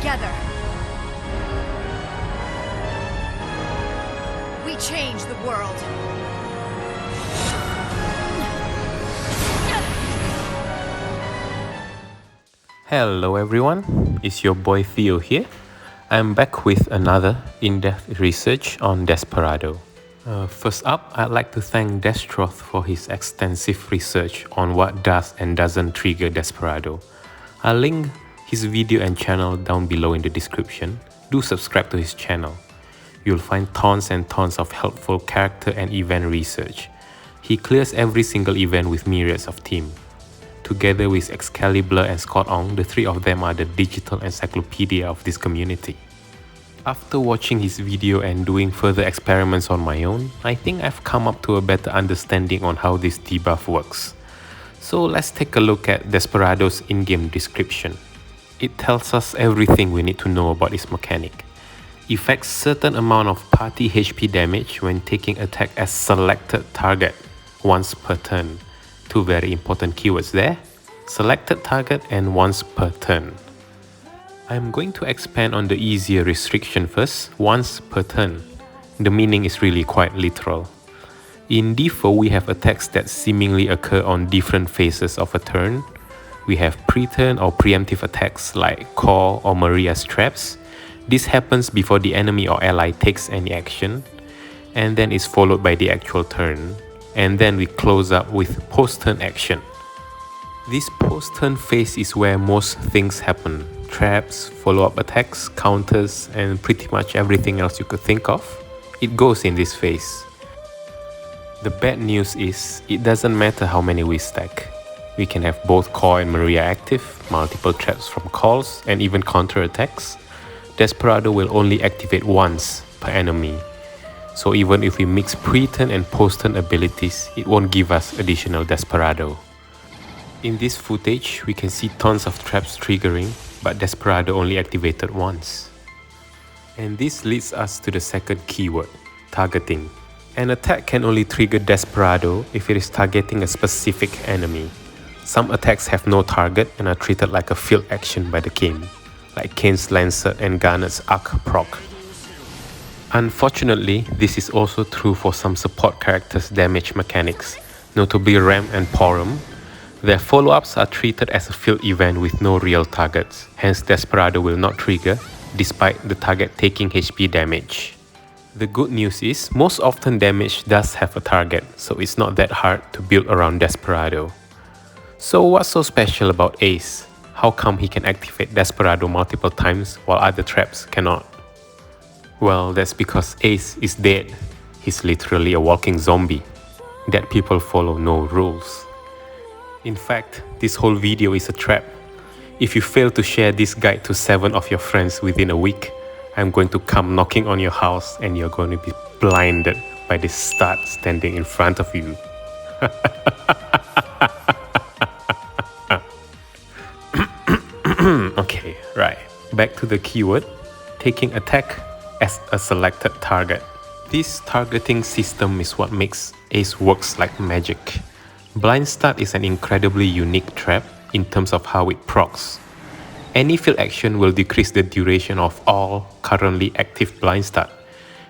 together. We change the world. Hello everyone, it's your boy Theo here. I'm back with another in-depth research on Desperado. First up, I'd like to thank Destroth for his extensive research on what does and doesn't trigger Desperado. I'll link his video and channel down below in the description. Do subscribe to his channel. You'll find tons and tons of helpful character and event research. He clears every single event with myriads of team. Together with Excalibur and Scott Ong, the three of them are the digital encyclopedia of this community. After watching his video and doing further experiments on my own, I think I've come up to a better understanding on how this debuff works. So let's take a look at Desperado's in-game description. It tells us everything we need to know about its mechanic. Effects certain amount of party HP damage when taking attack as selected target once per turn. Two very important keywords there, selected target and once per turn. I'm going to expand on the easier restriction first, once per turn. The meaning is really quite literal. In DFFOO, we have attacks that seemingly occur on different phases of a turn. We have pre-turn or preemptive attacks like Core or Maria's traps. This happens before the enemy or ally takes any action, and then is followed by the actual turn. And then we close up with post-turn action. This post-turn phase is where most things happen. Traps, follow-up attacks, counters, and pretty much everything else you could think of. It goes in this phase. The bad news is, it doesn't matter how many we stack. We can have both Core and Maria active, multiple traps from calls, and even counter attacks. Desperado will only activate once per enemy. So even if we mix pre-turn and post-turn abilities, it won't give us additional Desperado. In this footage, we can see tons of traps triggering, but Desperado only activated once. And this leads us to the second keyword, targeting. An attack can only trigger Desperado if it is targeting a specific enemy. Some attacks have no target and are treated like a field action by the game, like Kain's Lancet and Garnet's arc proc. Unfortunately, this is also true for some support characters' damage mechanics, notably Ram and Porom. Their follow-ups are treated as a field event with no real targets, hence Desperado will not trigger, despite the target taking HP damage. The good news is, most often damage does have a target, so it's not that hard to build around Desperado. So what's so special about Ace? How come he can activate Desperado multiple times while other traps cannot? Well, that's because Ace is dead. He's literally a walking zombie. Dead people follow no rules. In fact, this whole video is a trap. If you fail to share this guide to 7 of your friends within a week, I'm going to come knocking on your house and you're going to be blinded by this stud standing in front of you. Okay, right. Back to the keyword, taking attack as a selected target. This targeting system is what makes Ace works like magic. Blind Start is an incredibly unique trap in terms of how it procs. Any field action will decrease the duration of all currently active Blind Start,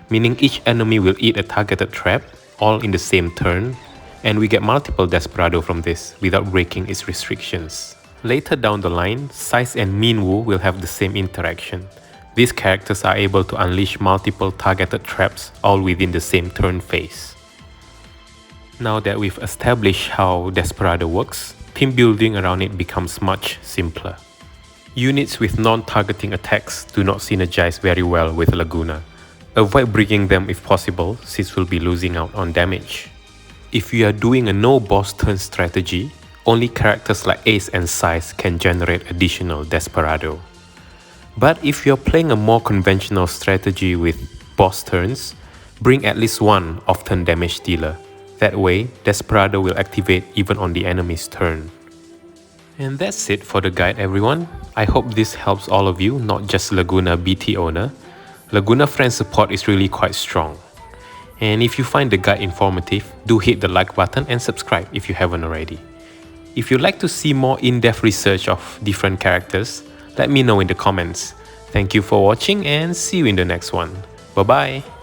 meaning each enemy will eat a targeted trap, all in the same turn, and we get multiple Desperado from this without breaking its restrictions. Later down the line, Size and Minwoo will have the same interaction. These characters are able to unleash multiple targeted traps all within the same turn phase. Now that we've established how Desperado works, team building around it becomes much simpler. Units with non-targeting attacks do not synergize very well with Laguna. Avoid bringing them if possible, since we'll be losing out on damage. If you are doing a no-boss turn strategy, only characters like Ace and Size can generate additional Desperado. But if you're playing a more conventional strategy with boss turns, bring at least one off-turn damage dealer. That way, Desperado will activate even on the enemy's turn. And that's it for the guide, everyone. I hope this helps all of you, not just Laguna BT owner. Laguna friend support is really quite strong. And if you find the guide informative, do hit the like button and subscribe if you haven't already. If you'd like to see more in-depth research of different characters, let me know in the comments. Thank you for watching and see you in the next one. Bye bye.